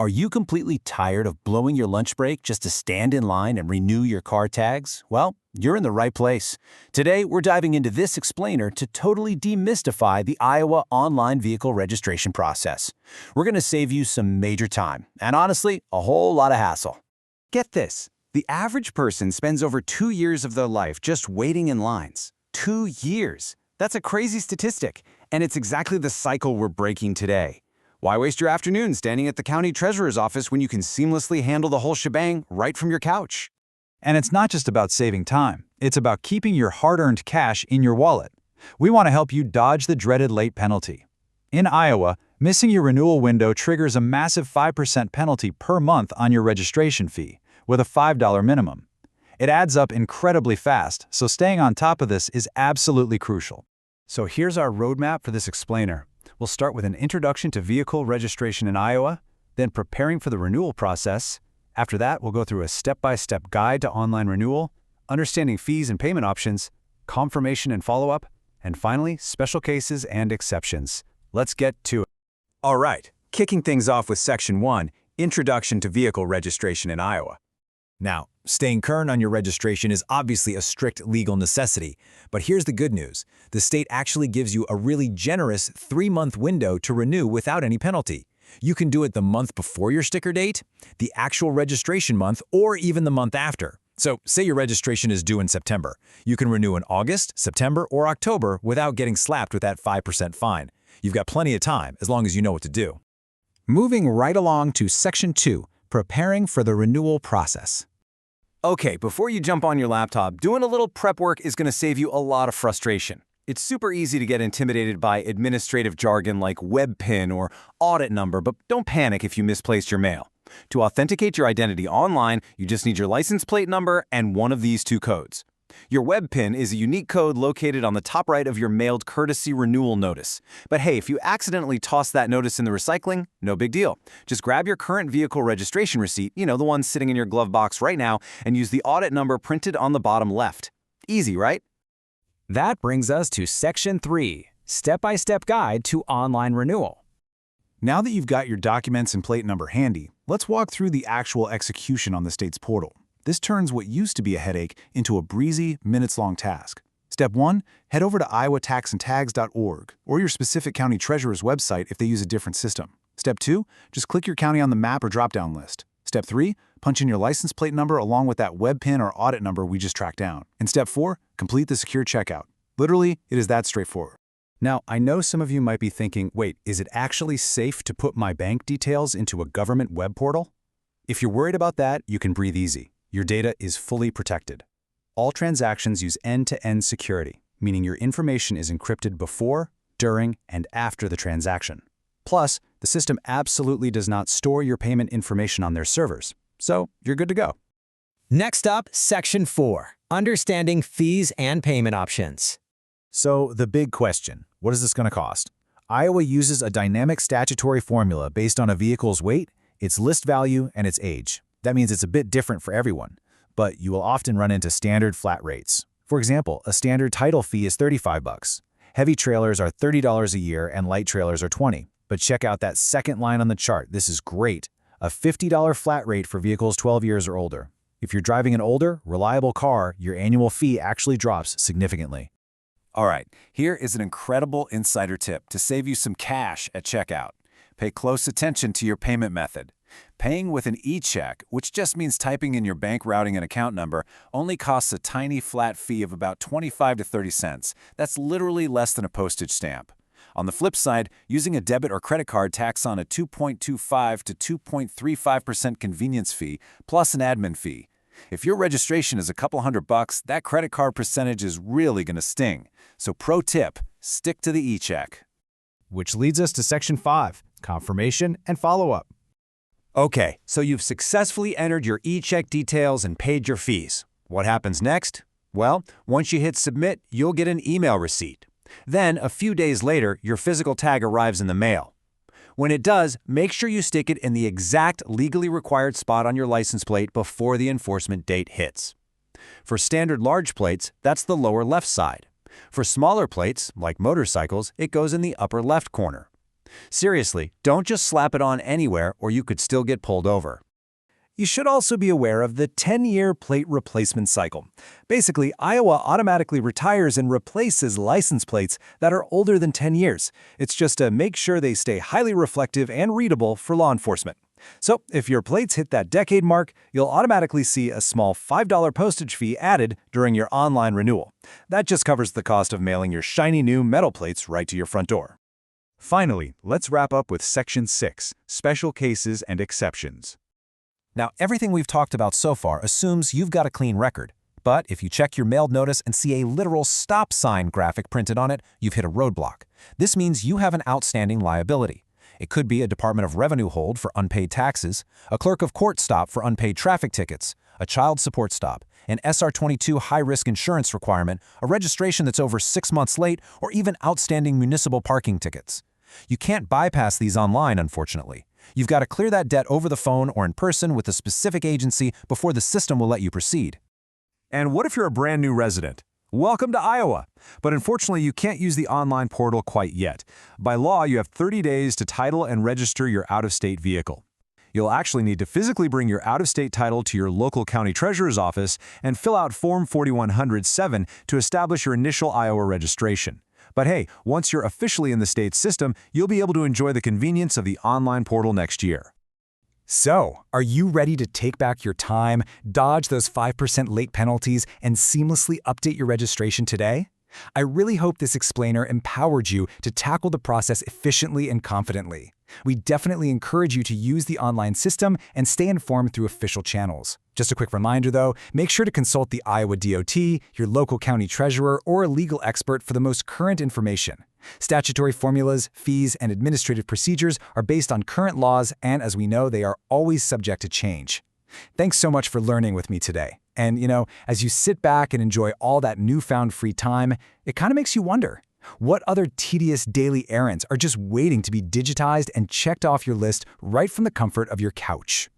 Are you completely tired of blowing your lunch break just to stand in line and renew your car tags? Well, you're in the right place. Today, we're diving into this explainer to totally demystify the Iowa online vehicle registration process. We're going to save you some major time and, honestly, a whole lot of hassle. Get this. The average person spends over 2 years of their life just waiting in lines. 2 years. That's a crazy statistic, and it's exactly the cycle we're breaking today. Why waste your afternoon standing at the county treasurer's office when you can seamlessly handle the whole shebang right from your couch? And it's not just about saving time. It's about keeping your hard-earned cash in your wallet. We want to help you dodge the dreaded late penalty. In Iowa, missing your renewal window triggers a massive 5% penalty per month on your registration fee, with a $5 minimum. It adds up incredibly fast, so staying on top of this is absolutely crucial. So here's our roadmap for this explainer. We'll start with an introduction to vehicle registration in Iowa, then preparing for the renewal process. After that, we'll go through a step-by-step guide to online renewal, understanding fees and payment options, confirmation and follow-up, and finally, special cases and exceptions. Let's get to it. All right, kicking things off with Section 1, Introduction to Vehicle Registration in Iowa. Now, staying current on your registration is obviously a strict legal necessity, but here's the good news. The state actually gives you a really generous 3-month window to renew without any penalty. You can do it the month before your sticker date, the actual registration month, or even the month after. So, say your registration is due in September. You can renew in August, September, or October without getting slapped with that 5% fine. You've got plenty of time as long as you know what to do. Moving right along to Section 2, Preparing for the Renewal Process. Okay, before you jump on your laptop, doing a little prep work is going to save you a lot of frustration. It's super easy to get intimidated by administrative jargon like WebPin or audit number, but don't panic if you misplaced your mail. To authenticate your identity online, you just need your license plate number and one of these 2 codes. Your WebPin is a unique code located on the top right of your mailed courtesy renewal notice. But hey, if you accidentally toss that notice in the recycling, no big deal. Just grab your current vehicle registration receipt, the one sitting in your glove box right now, and use the audit number printed on the bottom left. Easy, right? That brings us to Section 3, Step-by-Step Guide to Online Renewal. Now that you've got your documents and plate number handy, let's walk through the actual execution on the state's portal. This turns what used to be a headache into a breezy, minutes-long task. Step 1, head over to iowataxandtags.org or your specific county treasurer's website if they use a different system. Step 2, just click your county on the map or drop-down list. Step 3, punch in your license plate number along with that WebPin or audit number we just tracked down. And Step 4, complete the secure checkout. Literally, it is that straightforward. Now, I know some of you might be thinking, wait, is it actually safe to put my bank details into a government web portal? If you're worried about that, you can breathe easy. Your data is fully protected. All transactions use end-to-end security, meaning your information is encrypted before, during, and after the transaction. Plus, the system absolutely does not store your payment information on their servers, so you're good to go. Next up, Section 4, Understanding Fees and Payment Options. So, the big question, what is this going to cost? Iowa uses a dynamic statutory formula based on a vehicle's weight, its list value, and its age. That means it's a bit different for everyone, but you will often run into standard flat rates. For example, a standard title fee is $35. Heavy trailers are $30 a year and light trailers are $20. But check out that second line on the chart. This is great. A $50 flat rate for vehicles 12 years or older. If you're driving an older, reliable car, your annual fee actually drops significantly. All right, here is an incredible insider tip to save you some cash at checkout. Pay close attention to your payment method. Paying with an e-check, which just means typing in your bank routing and account number, only costs a tiny flat fee of about 25 to 30 cents. That's literally less than a postage stamp. On the flip side, using a debit or credit card tacks on a 2.25 to 2.35% convenience fee plus an admin fee. If your registration is a couple $100, that credit card percentage is really going to sting. So pro tip, stick to the e-check. Which leads us to Section 5, Confirmation and Follow-up. Okay, so you've successfully entered your e-check details and paid your fees. What happens next? Well, once you hit submit, you'll get an email receipt. Then, a few days later, your physical tag arrives in the mail. When it does, make sure you stick it in the exact legally required spot on your license plate before the enforcement date hits. For standard large plates, that's the lower left side. For smaller plates, like motorcycles, it goes in the upper left corner. Seriously, don't just slap it on anywhere or you could still get pulled over. You should also be aware of the 10-year plate replacement cycle. Basically, Iowa automatically retires and replaces license plates that are older than 10 years. It's just to make sure they stay highly reflective and readable for law enforcement. So, if your plates hit that decade mark, you'll automatically see a small $5 postage fee added during your online renewal. That just covers the cost of mailing your shiny new metal plates right to your front door. Finally, let's wrap up with Section 6, Special Cases and Exceptions. Now, everything we've talked about so far assumes you've got a clean record. But if you check your mailed notice and see a literal stop sign graphic printed on it, you've hit a roadblock. This means you have an outstanding liability. It could be a Department of Revenue hold for unpaid taxes, a clerk of court stop for unpaid traffic tickets, a child support stop, an SR22 high-risk insurance requirement, a registration that's over 6 months late, or even outstanding municipal parking tickets. You can't bypass these online, unfortunately. You've got to clear that debt over the phone or in person with a specific agency before the system will let you proceed. And what if you're a brand new resident? Welcome to Iowa! But unfortunately, you can't use the online portal quite yet. By law, you have 30 days to title and register your out-of-state vehicle. You'll actually need to physically bring your out-of-state title to your local county treasurer's office and fill out Form 4100-7 to establish your initial Iowa registration. But hey, once you're officially in the state system, you'll be able to enjoy the convenience of the online portal next year. So, are you ready to take back your time, dodge those 5% late penalties, and seamlessly update your registration today? I really hope this explainer empowered you to tackle the process efficiently and confidently. We definitely encourage you to use the online system and stay informed through official channels. Just a quick reminder though, make sure to consult the Iowa DOT, your local county treasurer, or a legal expert for the most current information. Statutory formulas, fees, and administrative procedures are based on current laws, and as we know, they are always subject to change. Thanks so much for learning with me today. And as you sit back and enjoy all that newfound free time, it kind of makes you wonder, what other tedious daily errands are just waiting to be digitized and checked off your list right from the comfort of your couch?